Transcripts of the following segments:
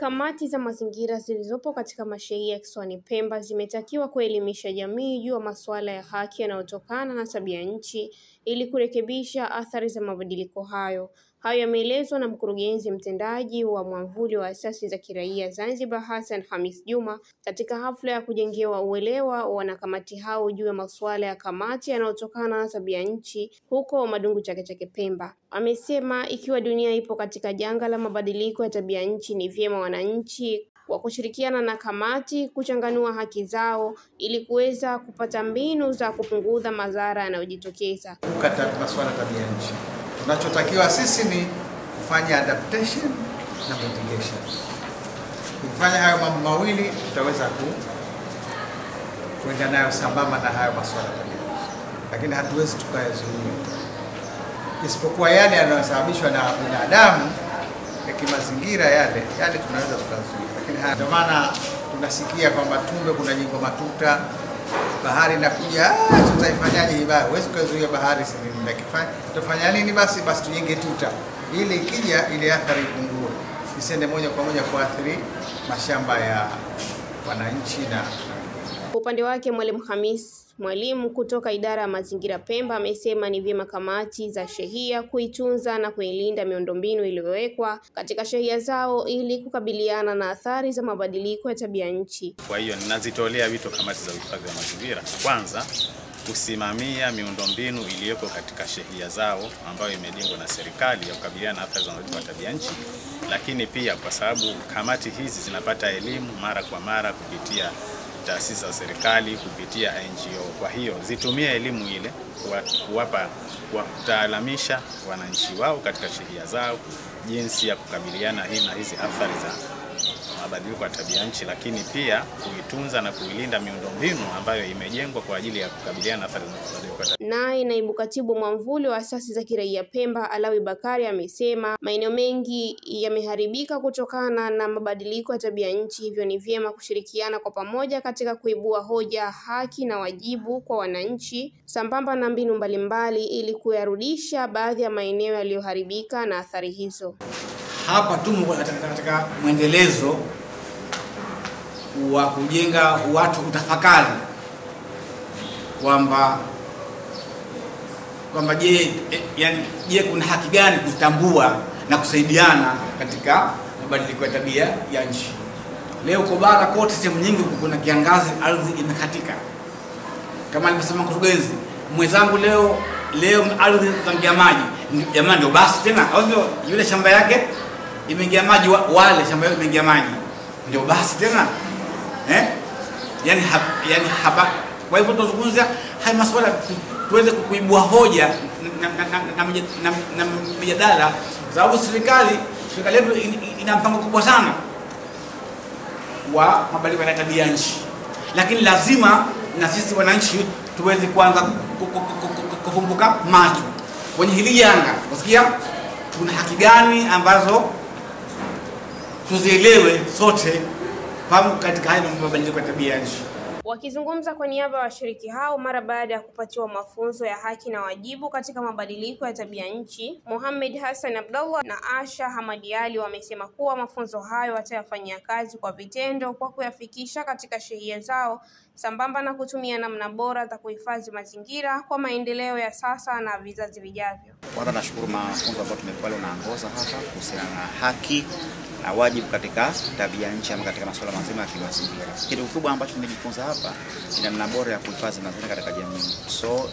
Kamati za mazingira zilizopo katika mashehia kisiwani Pemba zimetakiwa kuelimisha jamii juu ya masuala ya haki yanayotokana na tabia nchi ili kurekebisha athari za mabadiliko hayo. Hayo yameelezwa na mkurugenzi mtendaji wa mwamvuli wa asasi za kiraia Zanzibar Hassan Hamis Juma katika hafla ya kujengewa uelewa wa wanakamati hao juu ya masuala ya kamati yanayotokana na tabia nchi huko Madungu Chake Chake Pemba. Amesema ikiwa dunia ipo katika janga la mabadiliko ya tabia nchi, ni vyema wananchi wa kushirikiana na kamati kuchanganua haki zao ili kuweza kupata mbinu za kupunguza madhara yanayojitokeza. Kukata masuala tabia nchi, tunachotakiwa sisi ni kufanya adaptation na mitigation. Kufanya hayo mambo mawili tutaweza kuenda nayo sambamba na hayo masuala tabia nchi, lakini hatuwezi tukayazuia, isipokuwa yale yanayosababishwa na binadamu ya kimazingira yale tunaweza tukazuia. Lakini ndio maana tunasikia kwamba Tumbe kuna jengo matuta, bahari inakuja, tutaifanyaje hii bahari? Huwezi kuzuia bahari, si nini kifanya? Tutafanya nini basi tujenge tuta ili ikija ile athari ipungue, isiende moja kwa moja kuathiri mashamba ya wananchi. Na kwa upande wake Mwalimu Hamis, mwalimu kutoka idara ya mazingira Pemba, amesema ni vyema kamati za shehia kuitunza na kuilinda miundombinu iliyowekwa katika shehia zao ili kukabiliana na athari za mabadiliko ya tabia nchi. Kwa hiyo ninazitolea wito kamati za uhifadhi wa mazingira, kwanza kusimamia miundombinu iliyoko katika shehia zao ambayo imejengwa na serikali ya kukabiliana na athari za mabadiliko ya tabia nchi, lakini pia kwa sababu kamati hizi zinapata elimu mara kwa mara kupitia taasisi za serikali, kupitia NGO. Kwa hiyo zitumie elimu ile kutaalamisha wananchi wao katika shehia zao jinsi ya kukabiliana na hizi athari za mabadiliko ya tabia nchi, lakini pia kuitunza na kuilinda miundombinu ambayo imejengwa kwa ajili ya kukabiliana na athari za mabadiliko ya tabia. Naye naibu katibu mwamvuli wa asasi za kiraia Pemba Alawi Bakari amesema maeneo mengi yameharibika kutokana na mabadiliko ya tabia nchi, hivyo ni vyema kushirikiana kwa pamoja katika kuibua hoja, haki na wajibu kwa wananchi sambamba na mbinu mbalimbali ili kuyarudisha baadhi ya maeneo yaliyoharibika na athari hizo. Hapa tumo katika mwendelezo wa kujenga watu utafakari kwamba je, kuna haki gani kutambua na kusaidiana katika mabadiliko ya tabia ya nchi. Leo kwa bara kote, sehemu nyingi kuna kiangazi, ardhi imekatika. Kama alivyosema mkurugenzi mwenzangu, leo ardhi inaingia maji. Jamani, ndio basi tena, au yule shamba yake imeingia maji, wale shamba yao imeingia maji, ndio basi tena kwa hivyo tunazungumzia haya masuala tuweze kuibua hoja na mjadala, sababu serikali yetu ina mpango kubwa sana wa mabadiliko ya tabia nchi, lakini lazima na sisi wananchi tuweze kuanza kufumbuka macho kwenye hili janga, kusikia kuna haki gani ambazo tuzielewe sote pamoja katika haya mabadiliko ya tabia nchi. Wakizungumza kwa niaba ya washiriki hao mara baada ya kupatiwa mafunzo ya haki na wajibu katika mabadiliko ya tabia nchi, Mohamed Hassan Abdullah na Asha Hamadi Ali wamesema kuwa mafunzo hayo watayafanyia kazi kwa vitendo kwa kuyafikisha katika shehia zao sambamba na kutumia namna bora za kuhifadhi mazingira kwa maendeleo ya sasa na vizazi vijavyo. Kwanza nashukuru mafunzo ambayo tumekuwa naongoza hapa kuhusiana na haki na wajibu katika tabia nchi ama katika masuala mazima ya kimazingira. Kitu kikubwa ambacho nimejifunza hapa ni namna bora ya kuhifadhi mazingira katika jamii. So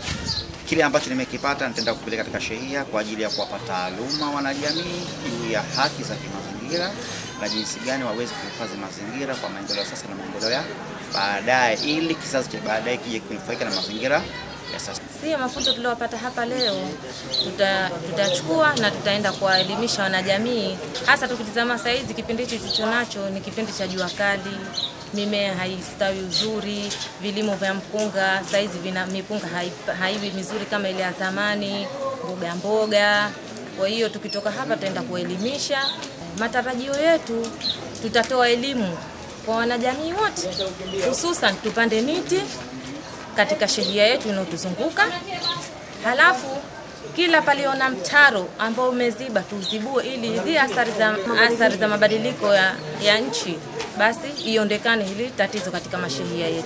kile ambacho nimekipata nitaenda kupeleka katika shehia kwa ajili ya kuwapa taaluma wanajamii juu ya haki za kimazingira na jinsi gani waweze kuhifadhi mazingira kwa maendeleo sasa na maendeleo ya baadaye, ili kizazi cha baadaye kije kunufaika na mazingira ya sasa. Sio mafunzo tuliyopata hapa leo tutachukua na tutaenda kuwaelimisha wanajamii, hasa tukitazama saa hizi kipindi hicho nacho ni kipindi cha jua kali, mimea haistawi uzuri, vilimo vya mpunga saa hizi mipunga haiwi mizuri kama ile ya zamani, mboga. Kwa hiyo tukitoka hapa tutaenda kuelimisha. Matarajio yetu tutatoa elimu kwa wanajamii wote, hususan tupande miti katika shehia yetu inayotuzunguka. Halafu kila paliona mtaro ambao umeziba tuzibue, ili hizi athari za mabadiliko ya nchi basi iondekane hili tatizo katika mashehia yetu.